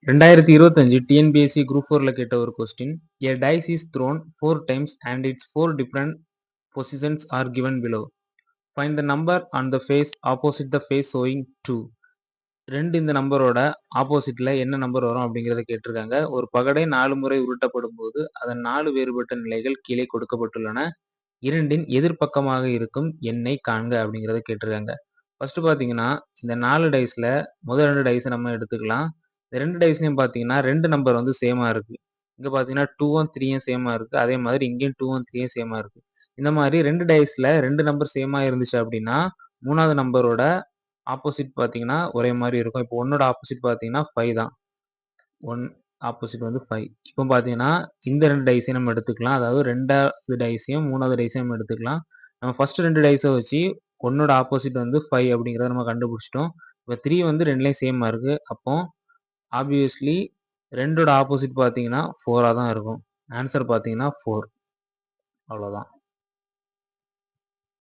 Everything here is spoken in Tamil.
2025 டிஎன்பிஎஸ்சி குரூப் 4ல கேட்ட ஒரு question. A dice is thrown 4 times and its 4 different positions are given below. Find the number on the face opposite the face showing 2. இந்த நம்பரோட ஆப்போசிட்ல என்ன நம்பர் வரும் அப்படிங்கிறத கேட்டிருக்காங்க. ஒரு பகடை 4 முறை உருட்டப்படும் போது அதன் 4 வேறுபட்ட நிலைகள் கீழே கொடுக்கப்பட்டுள்ளன. இரண்டின் எதிர்பக்கமாக இருக்கும் எண்ணை காண்க அப்படிங்கிறத கேட்டிருக்காங்க. ஃபர்ஸ்ட் பாத்தீங்கன்னா இந்த 4 டைஸ்ல முதல் 2 டைஸ் நம்ம எடுத்துக்கலாம். இந்த 2 டைஸ்லயும் பாத்தீங்கன்னா 2 நம்பர் வந்து சேமா இருக்கு. இங்க பாத்தீங்கன்னா 2ம் 3ம் சேமா இருக்கு. அதே மாதிரி இங்கேயும் 2ம் 3ம் சேமா இருக்கு. இந்த மாதிரி 2 டைஸ்ல 2 நம்பர் சேமா இருந்துச்சு அப்படின்னா மூணாவது நம்பரோட ஆப்போசிட் பாத்தீங்கன்னா ஒரே மாதிரி இருக்கும். இப்போ 1ஓட ஆப்போசிட் பாத்தீங்கன்னா 5 தான். 1 ஆப்போசிட் வந்து 5. இப்போ பாத்தீங்கன்னா இந்த 2 டைஸையும் நம்ம எடுத்துக்கலாம். அதாவது 2வது டைஸையும் 3வது டைஸையும் நம்ம எடுத்துக்கலாம். நம்ம ஃபர்ஸ்ட் 2 டைஸை வச்சு 1ஓட ஆப்போசிட் வந்து 5 அப்படிங்கிறத நம்ம கண்டுபிடிச்சிட்டோம். இப்போ 3 வந்து 2லையும் சேமா இருக்கு. அப்போ ஆப்வியஸ்லி 2ஓட ஆப்போசிட் பாத்தீங்கன்னா 4ஆ தான் இருக்கும். ஆன்சர் பாத்தீங்கன்னா 4. அவ்வளவுதான்.